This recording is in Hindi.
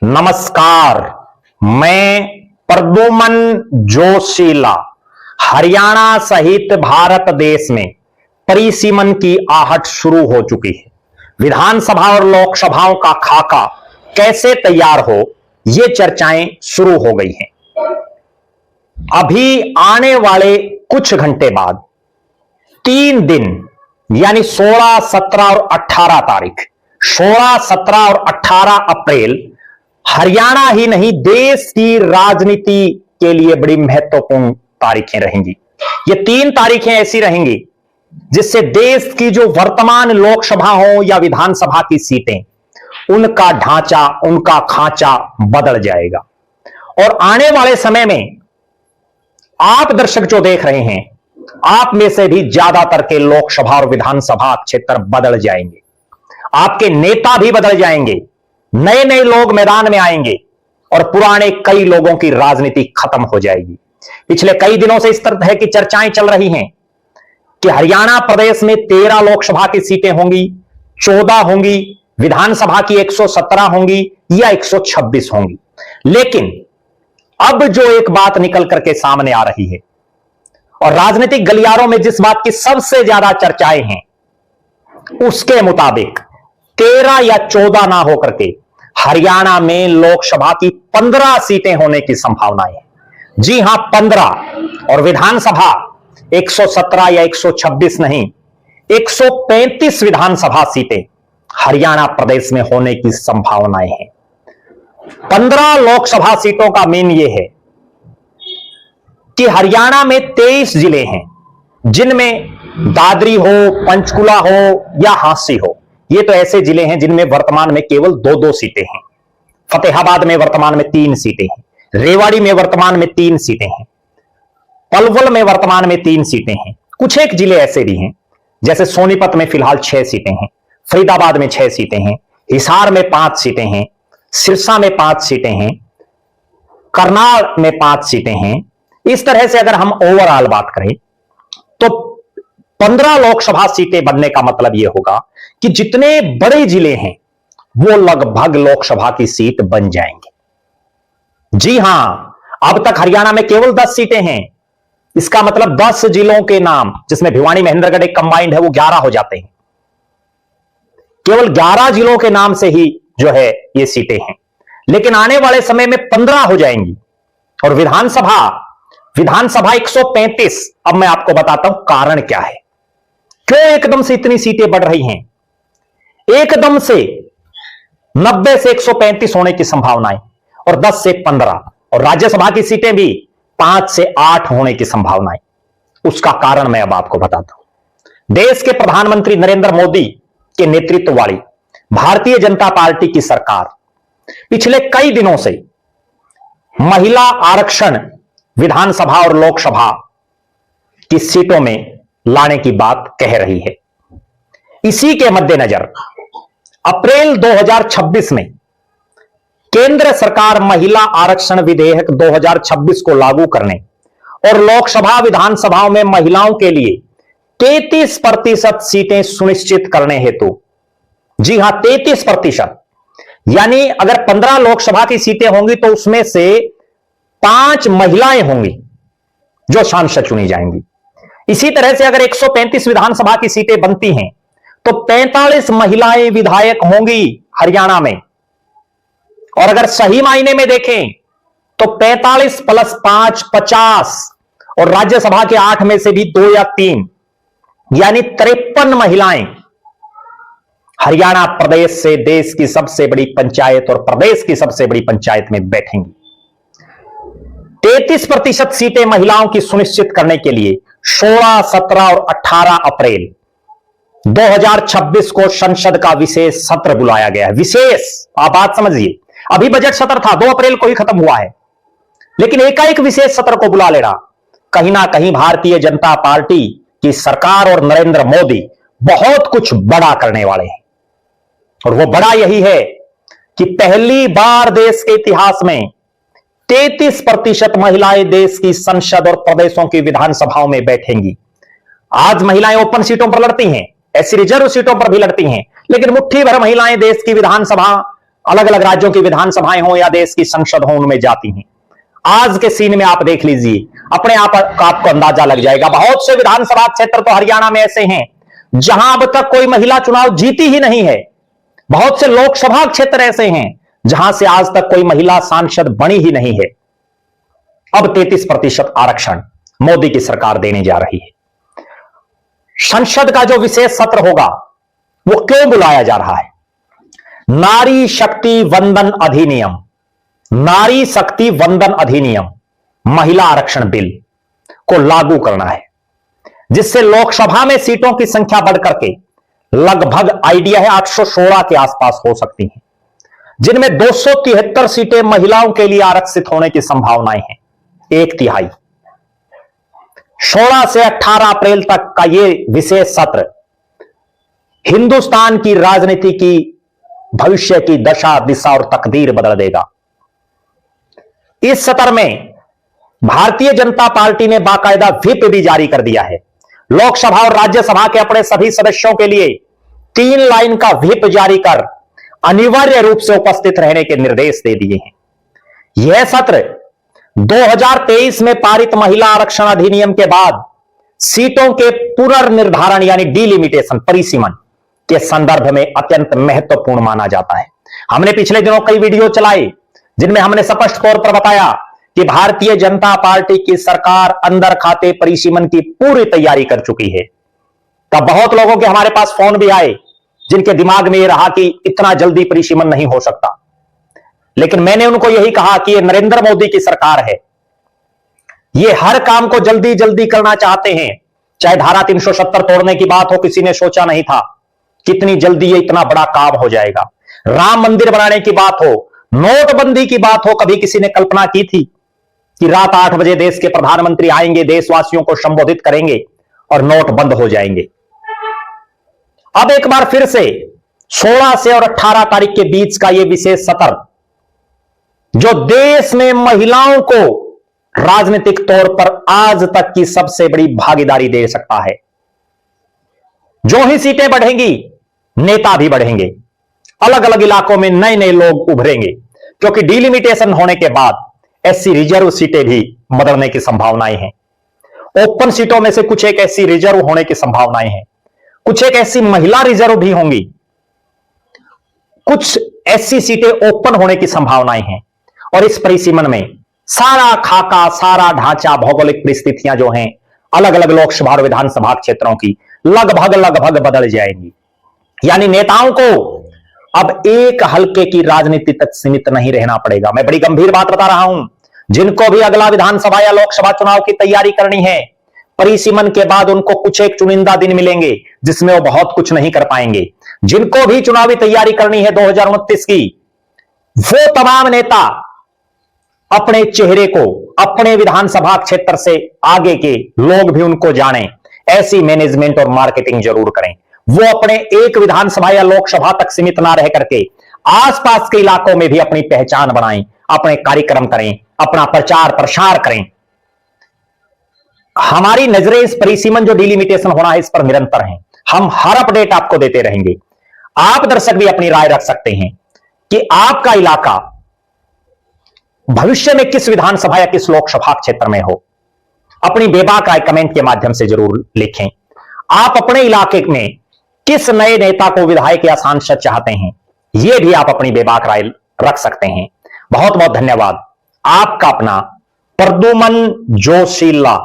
नमस्कार, मैं प्रद्युमन जोशीला हरियाणा सहित भारत देश में परिसीमन की आहट शुरू हो चुकी है। विधानसभा और लोकसभाओं का खाका कैसे तैयार हो, ये चर्चाएं शुरू हो गई हैं। अभी आने वाले कुछ घंटे बाद 3 दिन यानी 16, 17 और 18 तारीख 16, 17 और 18 अप्रैल हरियाणा ही नहीं देश की राजनीति के लिए बड़ी महत्वपूर्ण तारीखें रहेंगी। ये 3 तारीखें ऐसी रहेंगी जिससे देश की जो वर्तमान लोकसभा हो या विधानसभा की सीटें, उनका ढांचा, उनका खांचा बदल जाएगा। और आने वाले समय में आप दर्शक जो देख रहे हैं, आप में से भी ज्यादातर के लोकसभा और विधानसभा क्षेत्र बदल जाएंगे। आपके नेता भी बदल जाएंगे, नए नए लोग मैदान में आएंगे और पुराने कई लोगों की राजनीति खत्म हो जाएगी। पिछले कई दिनों से इस तरह की चर्चाएं चल रही हैं कि हरियाणा प्रदेश में 13 लोकसभा की सीटें होंगी, 14 होंगी, विधानसभा की 117 होंगी या 126 होंगी। लेकिन अब जो एक बात निकल करके सामने आ रही है और राजनीतिक गलियारों में जिस बात की सबसे ज्यादा चर्चाएं हैं, उसके मुताबिक 13 या 14 ना होकर के हरियाणा में लोकसभा की 15 सीटें होने की संभावनाएं है। जी हां, 15। और विधानसभा 117 या 126 नहीं, 135 विधानसभा सीटें हरियाणा प्रदेश में होने की संभावनाएं हैं। 15 लोकसभा सीटों का मीन यह है कि हरियाणा में 23 जिले हैं जिनमें दादरी हो, पंचकुला हो या हांसी हो। ये तो ऐसे जिले हैं जिनमें वर्तमान में केवल 2-2 सीटें हैं। फतेहाबाद में वर्तमान में 3 सीटें हैं, रेवाड़ी में वर्तमान में 3 सीटें हैं, पलवल में वर्तमान में 3 सीटें हैं। कुछ एक जिले ऐसे भी हैं जैसे सोनीपत में फिलहाल 6 सीटें हैं, फरीदाबाद में 6 सीटें हैं, हिसार में 5 सीटें हैं, सिरसा में 5 सीटें हैं, करनाल में 5 सीटें हैं। इस तरह से अगर हम ओवरऑल बात करें तो 15 लोकसभा सीटें बनने का मतलब यह होगा कि जितने बड़े जिले हैं वो लगभग लोकसभा की सीट बन जाएंगे। जी हां, अब तक हरियाणा में केवल 10 सीटें हैं। इसका मतलब 10 जिलों के नाम, जिसमें भिवानी महेंद्रगढ़ एक कंबाइंड है, वो 11 हो जाते हैं। केवल 11 जिलों के नाम से ही जो है ये सीटें हैं। लेकिन आने वाले समय में 15 हो जाएंगी। और विधानसभा 135। अब मैं आपको बताता हूं कारण क्या है, क्यों एकदम से इतनी सीटें बढ़ रही हैं। एकदम से 90 से 135 होने की संभावनाएं और 10 से 15, और राज्यसभा की सीटें भी 5 से 8 होने की संभावनाएं। उसका कारण मैं अब आपको बताता हूं। देश के प्रधानमंत्री नरेंद्र मोदी के नेतृत्व वाली भारतीय जनता पार्टी की सरकार पिछले कई दिनों से महिला आरक्षण विधानसभा और लोकसभा की सीटों में लाने की बात कह रही है। इसी के मद्देनजर अप्रैल 2026 में केंद्र सरकार महिला आरक्षण विधेयक 2026 को लागू करने और लोकसभा विधानसभाओं में महिलाओं के लिए 33% सीटें सुनिश्चित करने हेतु, जी हां 33%, यानी अगर 15 लोकसभा की सीटें होंगी तो उसमें से 5 महिलाएं होंगी जो सांसद चुनी जाएंगी। इसी तरह से अगर 135 विधानसभा की सीटें बनती हैं तो 45 महिलाएं विधायक होंगी हरियाणा में। और अगर सही मायने में देखें तो 45 + 5 50, और राज्यसभा के 8 में से भी 2 या 3, यानी 53 महिलाएं हरियाणा प्रदेश से देश की सबसे बड़ी पंचायत और प्रदेश की सबसे बड़ी पंचायत में बैठेंगी। 33% सीटें महिलाओं की सुनिश्चित करने के लिए 16, 17 और 18 अप्रैल 2026 को संसद का विशेष सत्र बुलाया गया है। विशेष, आप बात समझिए, अभी बजट सत्र था, 2 अप्रैल को ही खत्म हुआ है, लेकिन एकाएक विशेष सत्र को बुला लेना कहीं ना कहीं भारतीय जनता पार्टी की सरकार और नरेंद्र मोदी बहुत कुछ बड़ा करने वाले हैं। और वो बड़ा यही है कि पहली बार देश के इतिहास में 33% महिलाएं देश की संसद और प्रदेशों की विधानसभाओं में बैठेंगी। आज महिलाएं ओपन सीटों पर लड़ती हैं, ऐसी रिजर्व सीटों पर भी लड़ती हैं, लेकिन मुट्ठी भर महिलाएं देश की विधानसभा अलग अलग राज्यों की विधानसभाएं हो या देश की संसद हो, उनमें जाती हैं। आज के सीन में आप देख लीजिए, अपने आप आपको अंदाजा लग जाएगा। बहुत से विधानसभा क्षेत्र तो हरियाणा में ऐसे हैं जहां अब तक कोई महिला चुनाव जीती ही नहीं है। बहुत से लोकसभा क्षेत्र ऐसे हैं जहां से आज तक कोई महिला सांसद बनी ही नहीं है। अब 33% आरक्षण मोदी की सरकार देने जा रही है। संसद का जो विशेष सत्र होगा वो क्यों बुलाया जा रहा है? नारी शक्ति वंदन अधिनियम, नारी शक्ति वंदन अधिनियम, महिला आरक्षण बिल को लागू करना है, जिससे लोकसभा में सीटों की संख्या बढ़कर के लगभग आइडिया है 816 के आसपास हो सकती हैं, जिनमें 273 सीटें महिलाओं के लिए आरक्षित होने की संभावनाएं हैं, 1/3। 16 से 18 अप्रैल तक का यह विशेष सत्र हिंदुस्तान की राजनीति की भविष्य की दशा दिशा और तकदीर बदल देगा। इस सत्र में भारतीय जनता पार्टी ने बाकायदा व्हिप भी जारी कर दिया है। लोकसभा और राज्यसभा के अपने सभी सदस्यों के लिए 3 लाइन का व्हिप जारी कर अनिवार्य रूप से उपस्थित रहने के निर्देश दे दिए हैं। यह सत्र 2023 में पारित महिला आरक्षण अधिनियम के बाद सीटों के पुनर्निर्धारण यानी डिलिमिटेशन, परिसीमन के संदर्भ में अत्यंत महत्वपूर्ण माना जाता है। हमने पिछले दिनों कई वीडियो चलाए जिनमें हमने स्पष्ट तौर पर बताया कि भारतीय जनता पार्टी की सरकार अंदर खाते परिसीमन की पूरी तैयारी कर चुकी है। तब बहुत लोगों के हमारे पास फोन भी आए जिनके दिमाग में यह रहा कि इतना जल्दी परिसीमन नहीं हो सकता, लेकिन मैंने उनको यही कहा कि यह नरेंद्र मोदी की सरकार है, ये हर काम को जल्दी जल्दी करना चाहते हैं। चाहे धारा 370 तोड़ने की बात हो, किसी ने सोचा नहीं था कितनी जल्दी ये इतना बड़ा काम हो जाएगा। राम मंदिर बनाने की बात हो, नोटबंदी की बात हो, कभी किसी ने कल्पना की थी कि रात 8 बजे देश के प्रधानमंत्री आएंगे, देशवासियों को संबोधित करेंगे और नोट बंद हो जाएंगे। अब एक बार फिर से 16 से और 18 तारीख के बीच का यह विशेष सत्र जो देश में महिलाओं को राजनीतिक तौर पर आज तक की सबसे बड़ी भागीदारी दे सकता है। जो ही सीटें बढ़ेंगी, नेता भी बढ़ेंगे, अलग अलग इलाकों में नए नए लोग उभरेंगे, क्योंकि डिलिमिटेशन होने के बाद एससी रिजर्व सीटें भी बदलने की संभावनाएं हैं। ओपन सीटों में से कुछ एक ऐसी रिजर्व होने की संभावनाएं हैं, कुछ एक ऐसी महिला रिजर्व भी होंगी, कुछ ऐसी सीटें ओपन होने की संभावनाएं हैं। और इस परिसीमन में सारा खाका, सारा ढांचा, भौगोलिक परिस्थितियां जो हैं अलग अलग लोकसभा और विधानसभा क्षेत्रों की लगभग बदल जाएंगी। यानी नेताओं को अब एक हल्के की राजनीति तक सीमित नहीं रहना पड़ेगा। मैं बड़ी गंभीर बात बता रहा हूं। जिनको भी अगला विधानसभा या लोकसभा चुनाव की तैयारी करनी है, परिसीमन के बाद उनको कुछ एक चुनिंदा दिन मिलेंगे जिसमें वो बहुत कुछ नहीं कर पाएंगे। जिनको भी चुनावी तैयारी करनी है 2029 की, वो तमाम नेता अपने चेहरे को अपने विधानसभा क्षेत्र से आगे के लोग भी उनको जाने, ऐसी मैनेजमेंट और मार्केटिंग जरूर करें। वो अपने एक विधानसभा या लोकसभा तक सीमित ना रह करके आसपास के इलाकों में भी अपनी पहचान बनाएं, अपने कार्यक्रम करें, अपना प्रचार प्रसार करें। हमारी नजरें इस परिसीमन जो डिलिमिटेशन होना है इस पर निरंतर हैं। हम हर अपडेट आपको देते रहेंगे। आप दर्शक भी अपनी राय रख सकते हैं कि आपका इलाका भविष्य में किस विधानसभा या किस लोकसभा क्षेत्र में हो। अपनी बेबाक राय कमेंट के माध्यम से जरूर लिखें। आप अपने इलाके में किस नए नेता को विधायक या सांसद चाहते हैं, यह भी आप अपनी बेबाक राय रख सकते हैं। बहुत बहुत धन्यवाद। आपका अपना प्रद्युमन जोशीला।